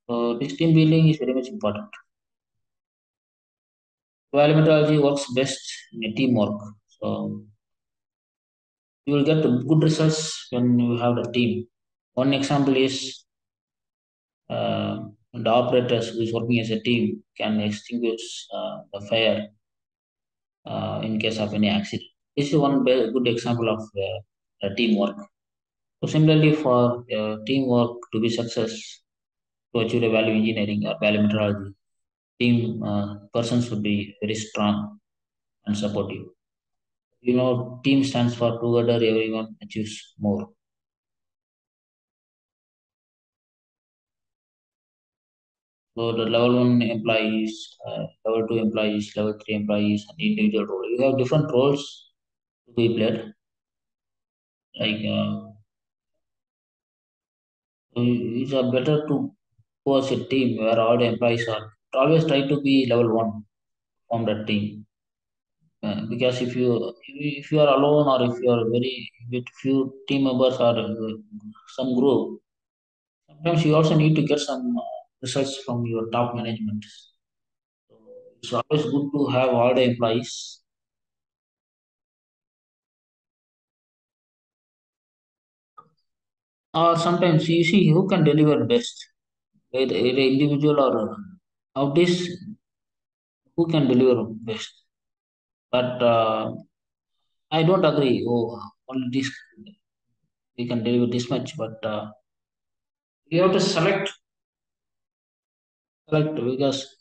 So this team building is very much important. Value methodology works best in a teamwork. So you will get the good results when you have the team. One example is the operators who is working as a team can extinguish the fire in case of any accident. This is one good example of teamwork. So similarly, for teamwork to be success to achieve the value engineering or value methodology, team persons should be very strong and supportive. Team stands for together everyone achieves more. So the level one employees, level two employees, level three employees, and individual role. You have different roles to be played. Like it's better to go as a team where all the employees are. Always try to be level one from that team. Because if you are alone or if you are very with few team members or some group, sometimes you also need to get some results from your top management. So it's always good to have all the employees. Or sometimes you see who can deliver best, either individual or of this, who can deliver best. But I don't agree. Oh, only this we can deliver this much, but you have to select because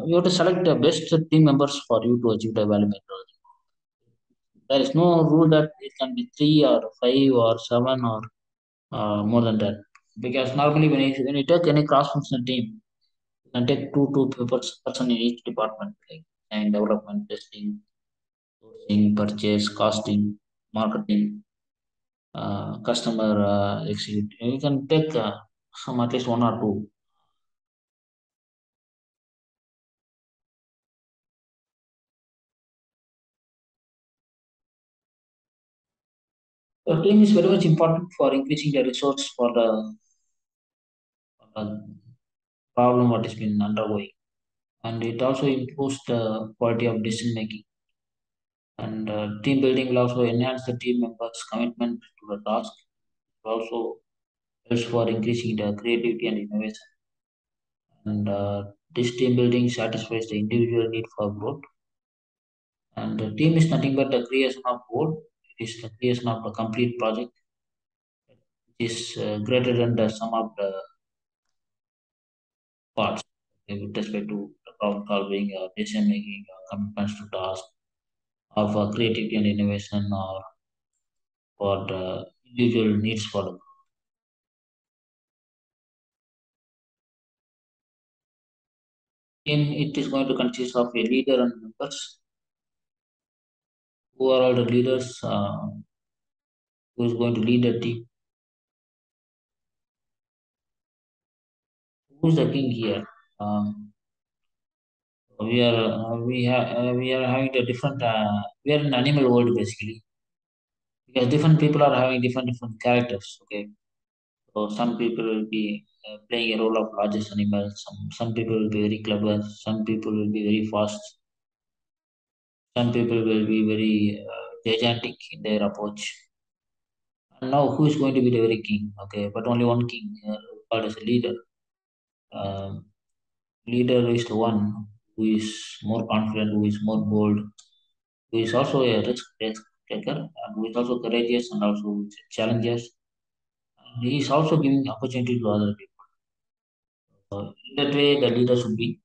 you have to select the best team members for you to achieve the value methodology. There is no rule that it can be three or five or seven or more than that. Because normally when you take any cross-functional team, you can take two person in each department, like design, development, testing, sourcing, purchase, costing, marketing, customer executive. You can take some at least one or two. The team is very much important for increasing the resource for the problem what has been undergoing, and it also improves the quality of decision making. And team building will also enhance the team members' commitment to the task. It also helps for increasing the creativity and innovation. And this team building satisfies the individual need for growth. And the team is nothing but the creation of whole. It is the creation of a complete project, which is greater than the sum of the parts. Okay, with respect to the problem solving, decision making, commitments to task, or for creativity and innovation, or for the individual needs for the team. It is going to consist of a leader and members. Who are all the leaders? Who is going to lead the team? Who is the king here? We are having a different. We are in animal world basically, because different people are having different characters. Okay, so some people will be playing a role of largest animal. Some people will be very clever. Some people will be very fast. Some people will be very gigantic in their approach. And now, who is going to be the very king? Okay, but only one king called as a leader. Um, Leader is the one who is more confident, who is more bold, who is also a risk taker, and who is also courageous and also challenges. And he is also giving opportunity to other people. In that way, the leader should be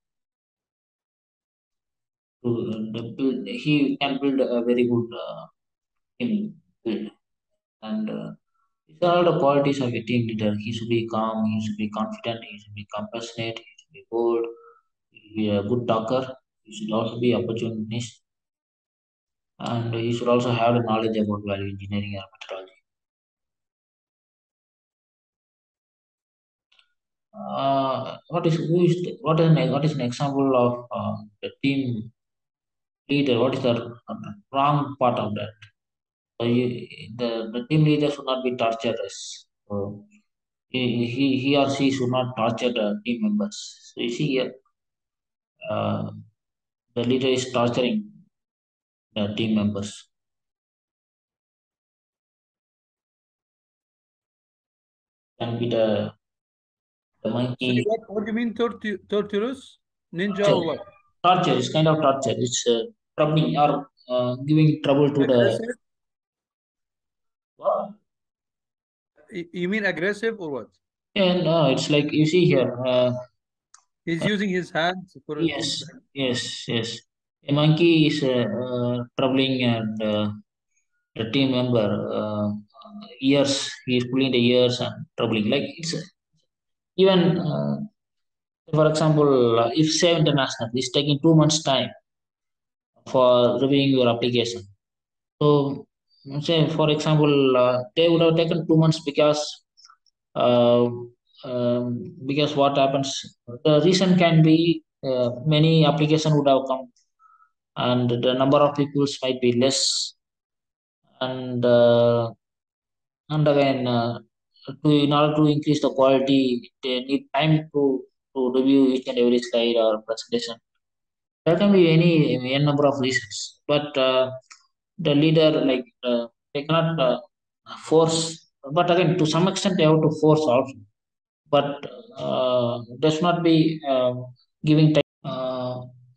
he can build a very good team build. And these are all the qualities of a team leader. He should be calm, he should be confident, he should be compassionate, he should be bold, he should be a good talker, he should also be opportunist, and he should also have the knowledge about value engineering and methodology. What is an example of the team leader? What is the wrong part of that? So the team leader should not be torturous. So he or she should not torture the team members. So you see here, uh, the leader is torturing the team members. Can be the Sorry, monkey what do you mean torturous? Ninja torture. or what? Torture is kind of torture. It's troubling or giving trouble to the. Aggressive? What? You mean aggressive or what? And it's like you see here. He's using his hands for Yes, like, yes, yes. A monkey is troubling and the team member ears. He is pulling the ears and troubling. Like it's even for example, if Save International is taking 2 months time for reviewing your application. So say for example, they would have taken 2 months uh, because what happens? The reason can be many application would have come and the number of peoples might be less and again in order to increase the quality they need time to review each and every slide or presentation. There can be any n number of reasons but the leader like they cannot force but again to some extent they have to force also but does not be giving time.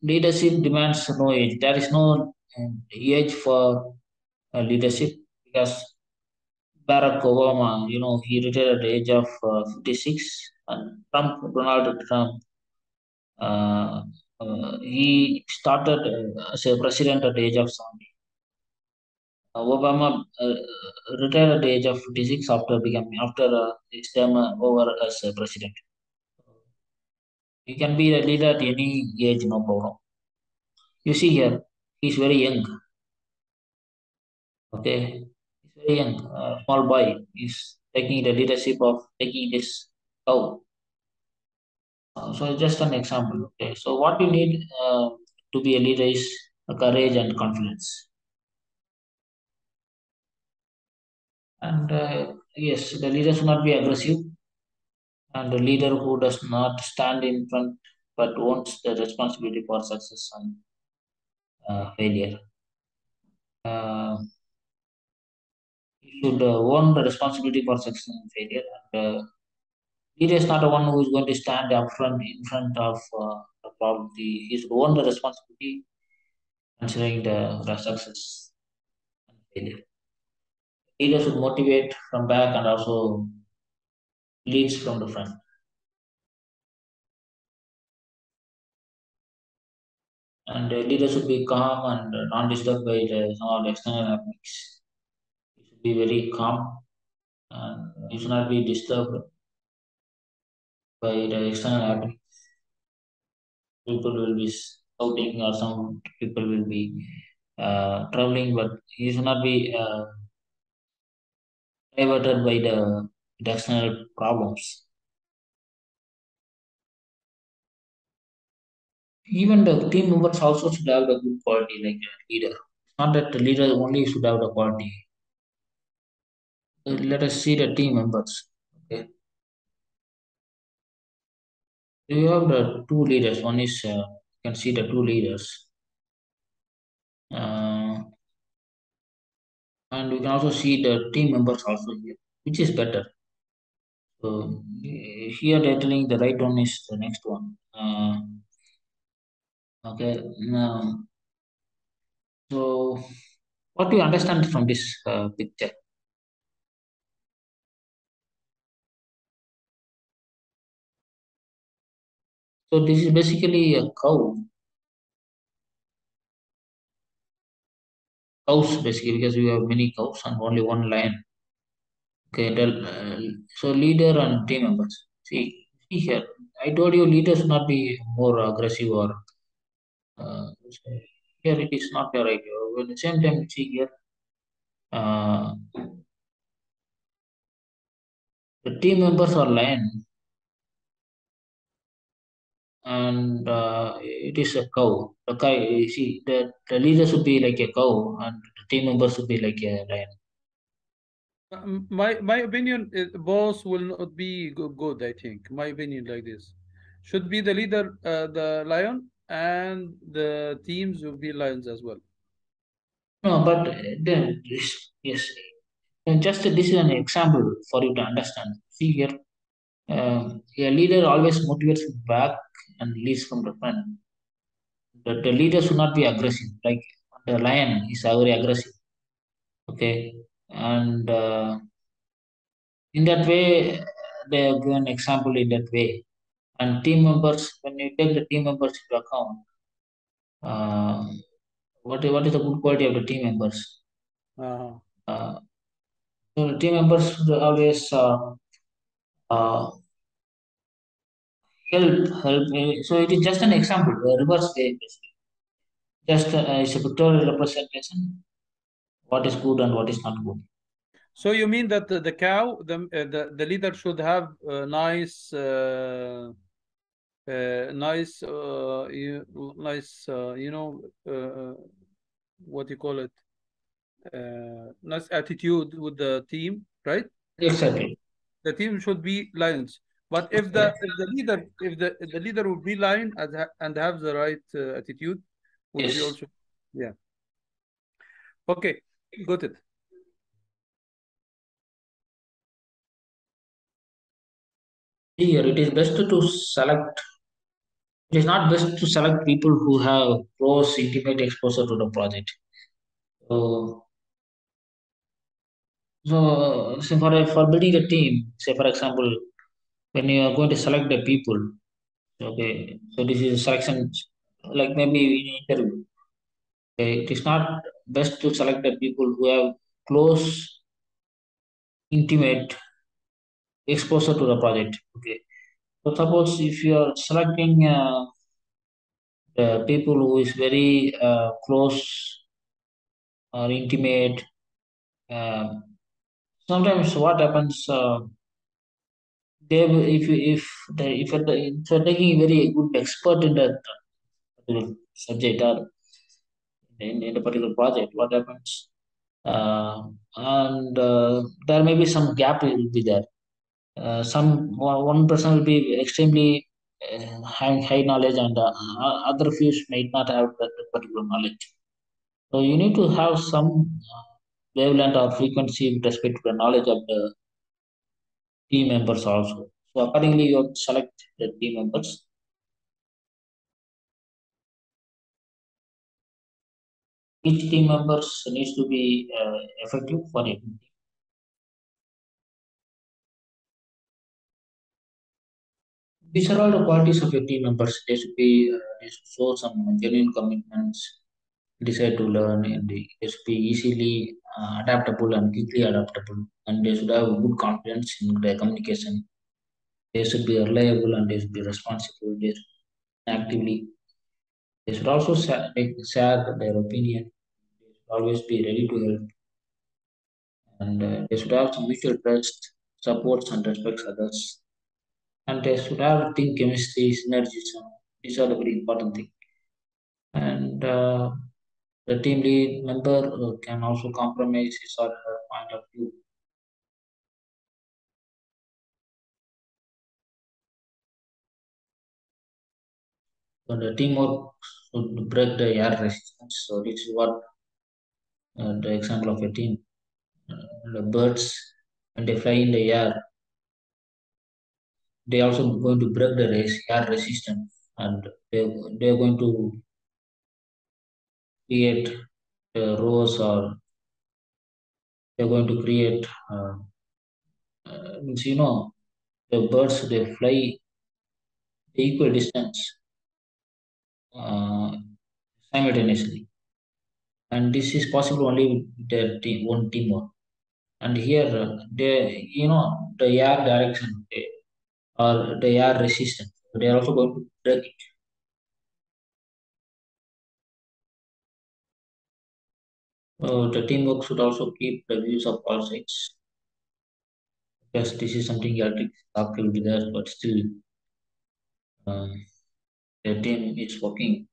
Leadership demands no age. There is no age for leadership because Barack Obama, he retired at the age of 56, and Donald Trump, uh, he started as a president at the age of 70. Obama retired at the age of 56 after his term over as a president. He can be a leader at any age, no problem. You see here, he's very young. Okay, he's very young, small boy. He's taking the leadership of taking this cow. So just an example. Okay, so what you need to be a leader is courage and confidence. And yes, the leader should not be aggressive, and the leader who does not stand in front but owns the responsibility for success and failure. Uh, he should own the responsibility for success and failure. And leader is not the one who is going to stand up front in front of the problem. He should own the responsibility considering the success and failure. Leaders should motivate from back and also leads from the front. And leaders should be calm and non-disturbed by some of the external happenings. You should be very calm and you should not be disturbed by the external happenings. People will be shouting or some people will be traveling, but you should not be diverted by the external problems. Even the team members also should have the good quality like a leader. It's not that the leader only should have the quality. Let us see the team members. Okay. You have the two leaders. One is you can see the two leaders, uh, and you can also see the team members also here, which is better. So here they're telling the right one is the next one. Okay. Now, so what do you understand from this picture? So this is basically a cows basically because we have many cows and only one lion. Okay, so leader and team members. See here. I told you leaders not be more aggressive or so here it is not the right. At the same time, see here, uh, the team members are lion and it is a cow. The guy, you see, the leader should be like a cow and the team members should be like a lion. My opinion, both will not be good. I think my opinion like this should be the leader, the lion, and the teams will be lions as well. No, but then yes, and just this is an example for you to understand. See here, a leader always motivates from back and leads from the front. The leader should not be aggressive. Like the lion is very aggressive. Okay, and in that way, they give an example in that way. And team members, when you take the team members into account, uh, what is the good quality of the team members? Uh-huh. Uh, so the team members should always uh, help. So it is just an example, the reverse way, basically. Just it's a pictorial representation. What is good and what is not good. So you mean that the cow, the leader should have nice, nice, nice, what you call it, nice attitude with the team, right? Exactly. The team should be lions. But if the leader would be lion and have the right attitude, would be Yes. also, yeah. Okay, got it. Here it is best to select. It is not best to select people who have close, intimate exposure to the project. So, so for building a team, say for example, when you are going to select the people, okay, so this is selection, like maybe in interview. Okay, it is not best to select the people who have close, intimate exposure to the project. Okay, so suppose if you are selecting the people who is very close or intimate, uh, sometimes what happens, they if you're taking a very good expert in that particular subject or in a particular project, what happens? And there may be some gap will be there. One person will be extremely high knowledge, and other few might not have that particular knowledge. So you need to have some wavelength or frequency with respect to the knowledge of the team members also. So accordingly, you select the team members. Each team members needs to be effective for it. These are all the qualities of your team members. They should show some genuine commitments, decide to learn, and they should be easily adaptable and quickly adaptable. And they should have good confidence in their communication. They should be reliable and they should be responsible. They should actively. They should also share their opinion. They should always be ready to help, and they should have some mutual trust, supports, and respects others. And they should have team chemistry, synergy. So these are the very important things. And the team lead member can also compromise his or her point of view. So the teamwork should break the air resistance. So this is what the example of a team. The birds, when they fly in the air, they also going to break the air resistance, and they are going to create rows, or they're going to create means the birds they fly equal distance uh, simultaneously, and this is possible only with their team, one teamwork. And here, the air direction, or the air resistance, they are also going to break it. The teamwork should also keep the views of all sides. Yes, this is something electric talk will be there, but still, um, the team is working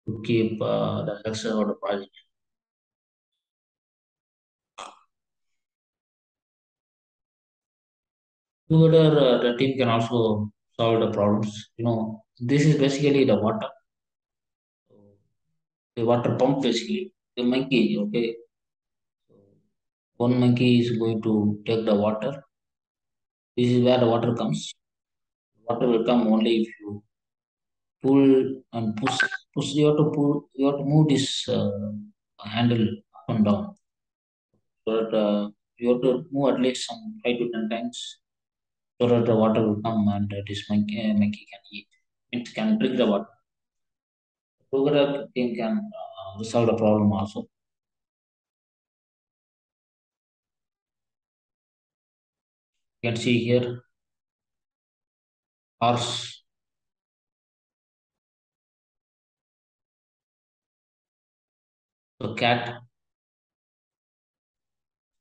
to keep the success of the project. Together, the team can also solve the problems. This is basically the water. So, the water pump basically. The monkey, okay. So one monkey is going to take the water. This is where the water comes. Water will come only if you pull and push. Push. You have to pull. You have to move this handle up and down. So that you have to move at least some 5 to 10 times so that the water will come and this monkey can eat. It can drink the water. Together, team can resolve the problem also. You can see here horse, a cat.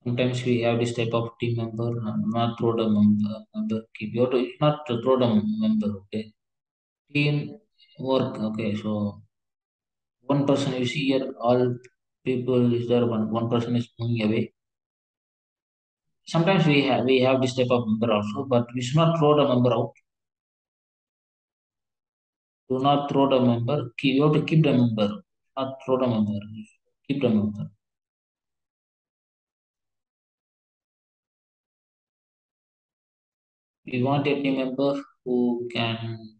Sometimes we have this type of team member, not throw the member. Keep you have to not to throw the member. Okay, team work. Okay, so one person you see here, all people is there. One person is moving away. Sometimes we have this type of member also, but we should not throw the member out. Do not throw the member. You have to keep the member, not throw the member. Keep the member. We want a team member who can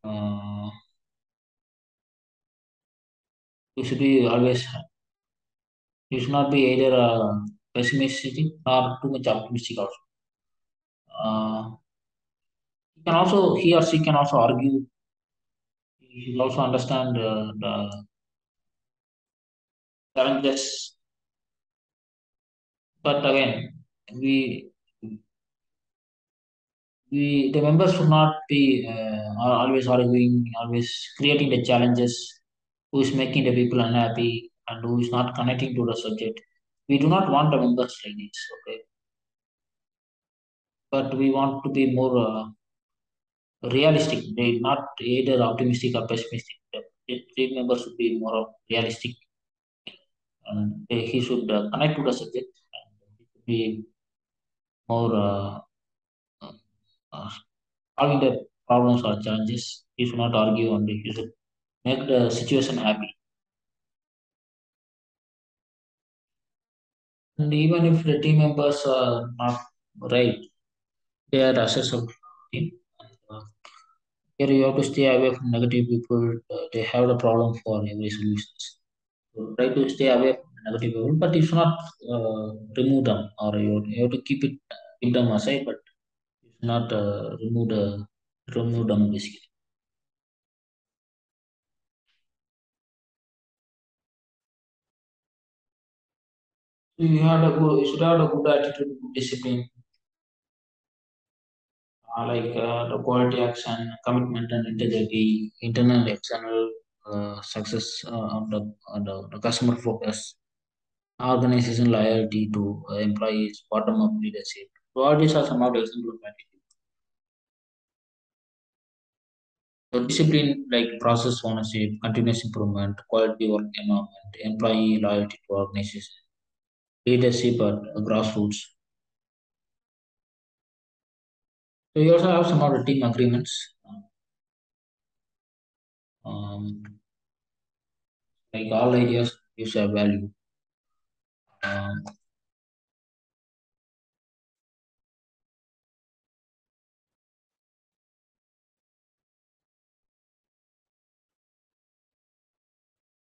uh, who should be always you should not be either pessimistic nor too much optimistic also. He or she can also argue. He should also understand the challenges. But again, we the members should not be always arguing, always creating the challenges. Who is making the people unhappy and who is not connecting to the subject. We do not want the members like this, okay? But we want to be more realistic. They not either optimistic or pessimistic. The team members should be more of realistic, and he should connect to the subject. And he should be more uh, uh, solving the problems or challenges. He should not argue, and he should make the situation happy. And even if the team members are not right, they are assets of the team. And, here you have to stay away from negative people. They have the problem for every solutions. So try to stay away from negative people, but you should not remove them, or you have to keep them aside, but you should not remove them basically. So you should have a good attitude, good discipline, the quality action, commitment and integrity, internal and external success the customer focus, organization loyalty to employees, bottom up leadership. So all these are some of the examples of attitude. So discipline like process ownership, continuous improvement, quality work environment, employee loyalty to organization, leadership at grassroots. So you also have some of the team agreements, um, like all ideas gives a value. Um,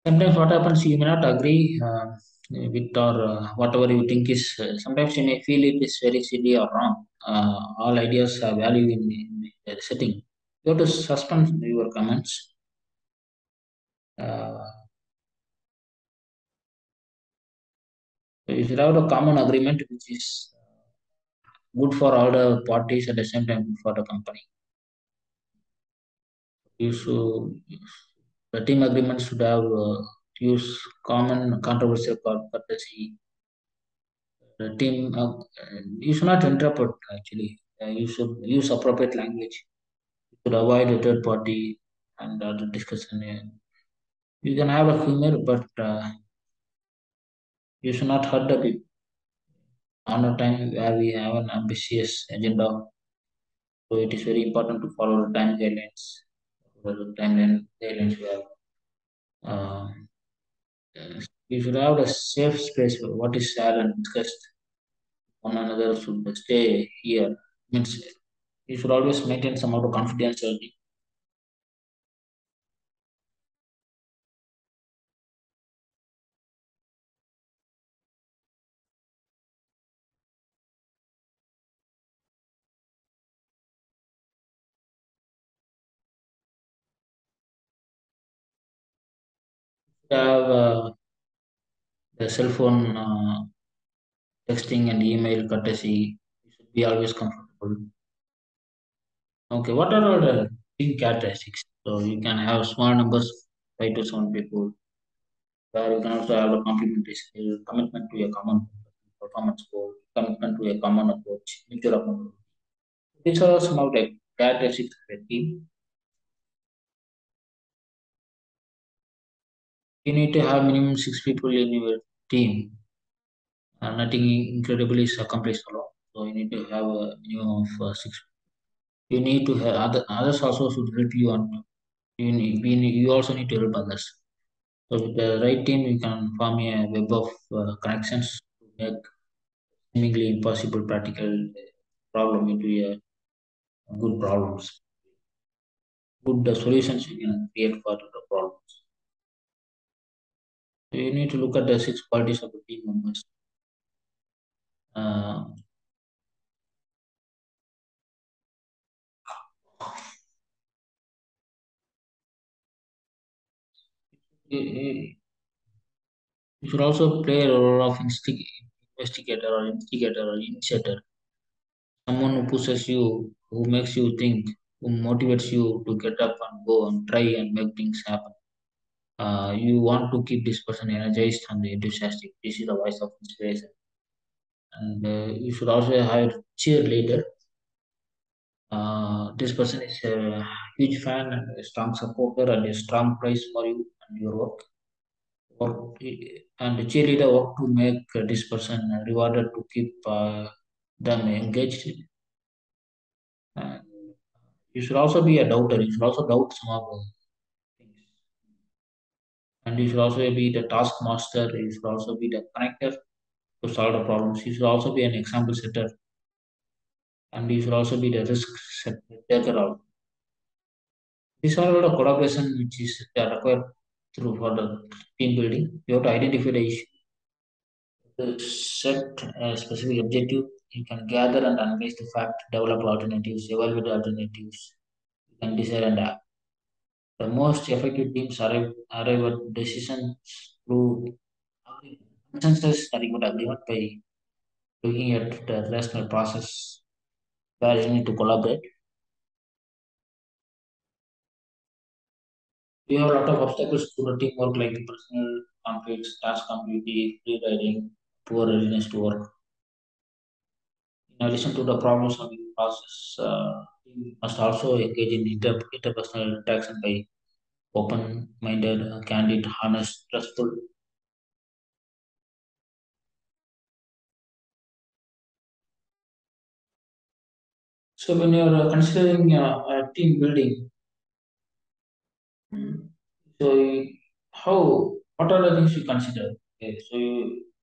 Sometimes what happens, you may not agree with or whatever you think is. Sometimes you may feel it is very silly or wrong. All ideas have value in the setting. You have to suspend your comments. Uh, you should have a common agreement which is good for all the parties at the same time good for the company. You should the team agreement should have use common controversial courtesy. The team you should not interpret actually. You should use appropriate language. You should avoid a third party and the discussion. You can have a humor, but you should not hurt the people. on a time where we have an ambitious agenda. So it is very important to follow the time guidelines. The timeline guidelines we have. Uh, we should have a safe space for what is shared and discussed. One another should stay here. Means you should always maintain some amount of confidentiality. Have the cell phone texting and email courtesy. You should be always comfortable. Okay, what are all the team characteristics? So you can have small numbers, 5 to 7 people, where you can also have a complementary skill, commitment to a common performance goal, commitment to a common approach, mutual accountability. These are some of the characteristics of a team. You need to have minimum 6 people in your team. Nothing incredibly is accomplished alone. So you need to have a minimum of 6. You need to have others also should help you, and you also need to help others. So with the right team, you can form a web of connections to make seemingly impossible practical problem into a good problems, good solutions you can create for the problems. So you need to look at the 6 qualities of the team members. Uh, you, you should also play a role of investigator or instigator or initiator, someone who pushes you, who makes you think, who motivates you to get up and go and try and make things happen. You want to keep this person energized and enthusiastic. This is the voice of inspiration. And you should also hire cheerleader. This person is a huge fan and a strong supporter and a strong praise for you and your work. And the cheerleader work to make this person rewarded to keep them engaged. And you should also be a doubter. You should also doubt some of the things. And you should also be the taskmaster. You should also be the connector to solve the problems. You should also be an example setter, and you should also be the risk taker out. These are all the collaboration which is required through for the team building. You have to identify the issue, set a specific objective. You can gather and analyze the fact, develop alternatives, evaluate alternatives. You can decide and act. The most effective teams arrive at decisions through consensus agreement by looking at the rational process where you need to collaborate. We have a lot of obstacles to the teamwork like personal conflicts, task complexity, free riding, poor readiness to work. In addition to the problem solving process, team must also engage in interpersonal interaction by open-minded, candid, honest, trustful. So when you're considering team building, mm, so how what are the things you consider? Okay, so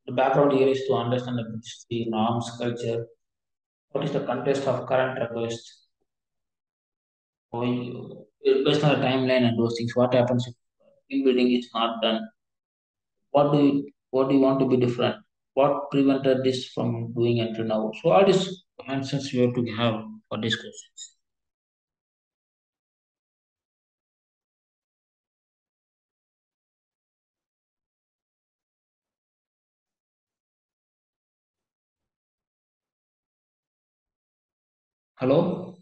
the background here is to understand the history, norms, culture. What is the context of current request? Based on the timeline and those things, what happens if team building is not done? What do you want to be different? What prevented this from doing until now? So all these answers you have to have for these questions. Hello?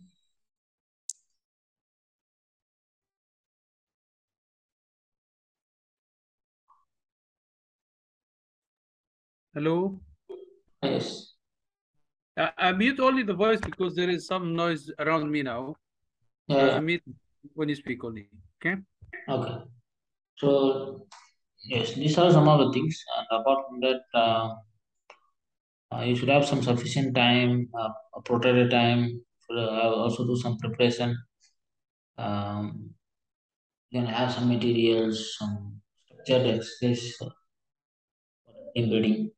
Hello? Yes. I mute only the voice because there is some noise around me now. Yeah, I yeah. mute when you speak only. Okay? Okay. So yes, these are some of the things. And apart from that, You should have some sufficient time, protected time, for, also do some preparation. Um, you can have some materials, some structured exercise in building.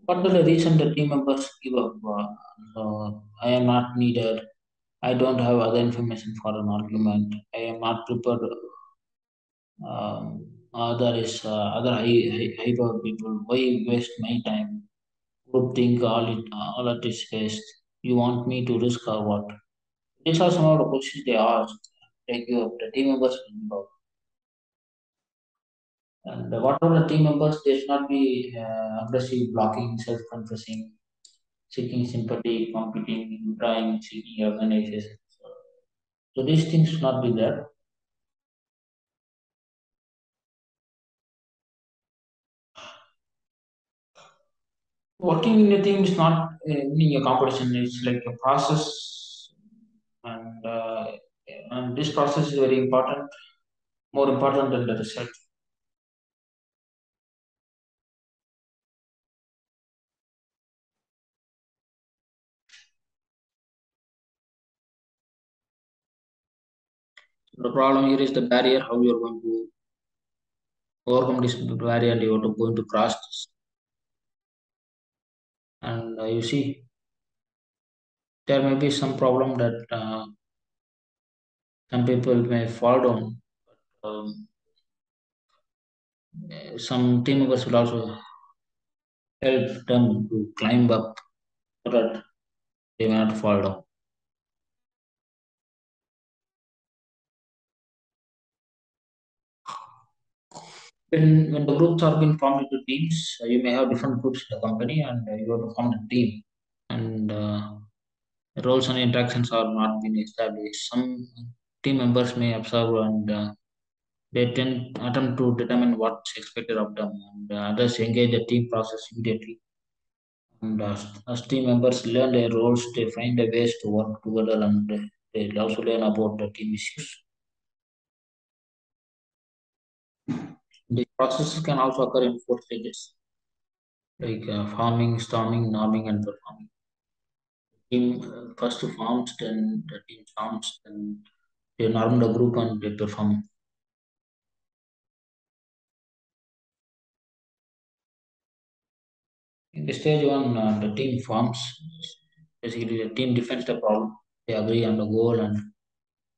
What was the reason the team members give up? I am not needed. I don't have other information for an argument. I am not prepared. Other high power people. Why waste my time? Group think all it is waste. You want me to risk or what? These are some of the questions they ask. Like you, the team members will give up. And whatever the team members, they should not be aggressive, blocking, self-confessing, seeking sympathy, competing, trying, seeking organization. So these things should not be there. Working in a team is not winning a competition. It's like a process, and this process is very important, more important than the result. The problem here is the barrier. How you are going to overcome this barrier, and you are going to cross this. And you see, there may be some problem that some people may fall down. Um, some team members will also help them to climb up so that they may not fall down. When the groups are being formed into teams, you may have different groups in the company, and you have to form a team. And roles and interactions are not being established. Some team members may observe and they tend attempt to determine what's expected of them, and others engage the team process immediately. And as team members learn their roles, they find a ways to work together, and they also learn about the team issues. The processes can also occur in four stages, like forming, storming, norming, and performing. Team first forms, then the team storms, then they norm the group and they perform. In the stage one, the team forms. Basically, the team defines the problem. They agree on the goal and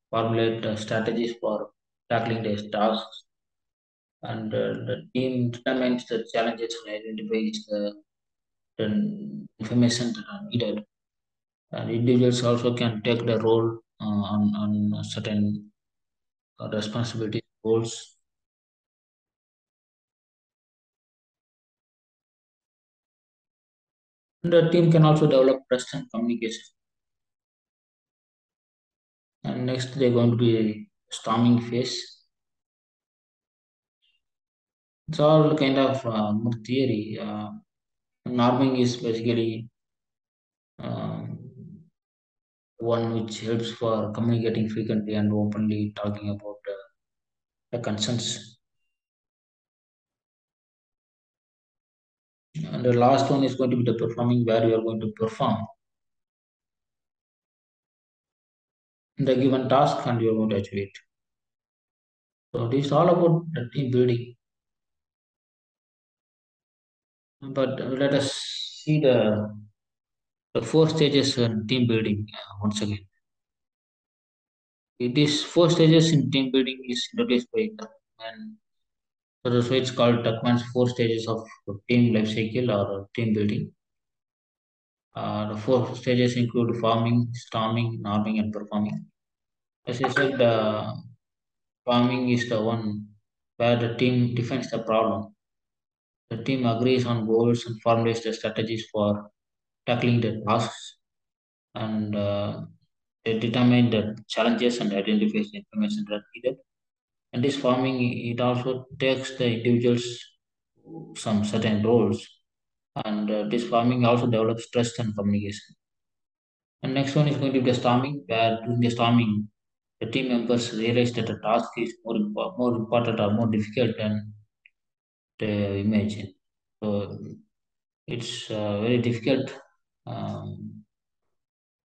formulate strategies for tackling their tasks. And the team determines the challenges and identifies the information that are needed. And individuals also can take the role on certain responsibility goals. And the team can also develop trust and communication. And next, they're going to be a storming phase. It's all kind of more theory. Norming is basically um, one which helps for communicating frequently and openly talking about the concerns. And the last one is going to be the performing, where you are going to perform the given task and you are going to achieve it. So this is all about the team building. But let us see the four stages in team building once again. These four stages in team building is introduced by Tuckman. So that's why it's called Tuckman's four stages of team life cycle or team building. The four stages include forming, storming, norming, and performing. As I said, forming is the one where the team defines the problem. The team agrees on goals and formulates the strategies for tackling the tasks, and they determine the challenges and identifies the information that needed. And this farming, it also takes the individuals some certain roles, and this farming also develops trust and communication. And next one is going to be the storming, where during the storming, the team members realize that a task is more important or more difficult than they imagine. So it's very difficult um,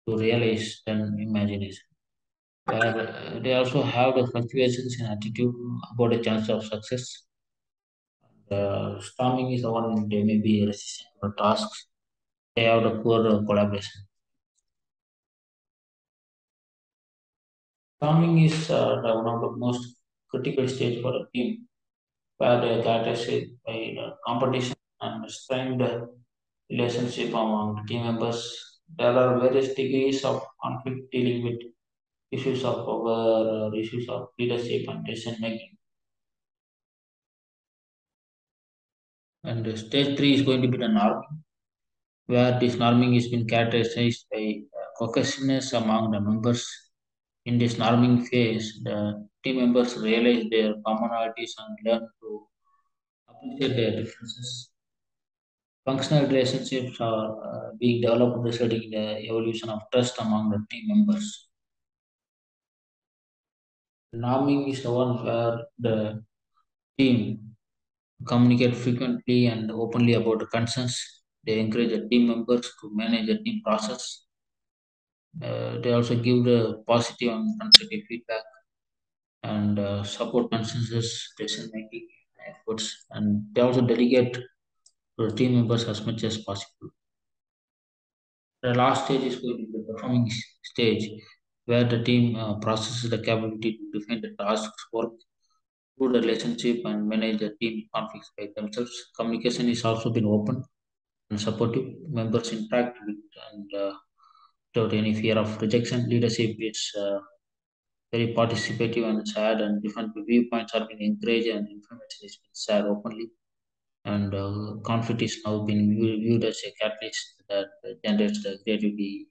to realize than imagination. They also have the fluctuations in attitude about the chance of success. Storming is the one they may be resistant to tasks. They have the poor collaboration. Storming is one of the most critical stage for a team, where they are characterized by competition and strained relationship among the team members. There are various degrees of conflict dealing with issues of power, issues of leadership and decision making. And stage three is going to be the norming, where this norming has been characterized by cohesiveness among the members. In this norming phase, the team members realize their commonalities and learn to appreciate their differences. Functional relationships are being developed, resulting in the evolution of trust among the team members. Norming is the one where the team communicate frequently and openly about the concerns. They encourage the team members to manage the team process. They also give the positive and constructive feedback and support consensus decision making efforts. And they also delegate to the team members as much as possible. The last stage is going to be the performing stage, where the team processes the capability to define the tasks, work through the relationship, and manage the team conflicts by themselves. Communication is also been open and supportive. Members interact with and without any fear of rejection. Leadership is very participative and shared, and different viewpoints are being encouraged, and information is being shared openly. And conflict is now being viewed as a catalyst that generates the creativity,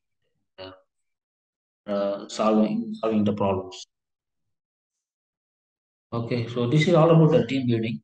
uh, solving the problems. Okay, so this is all about the team building.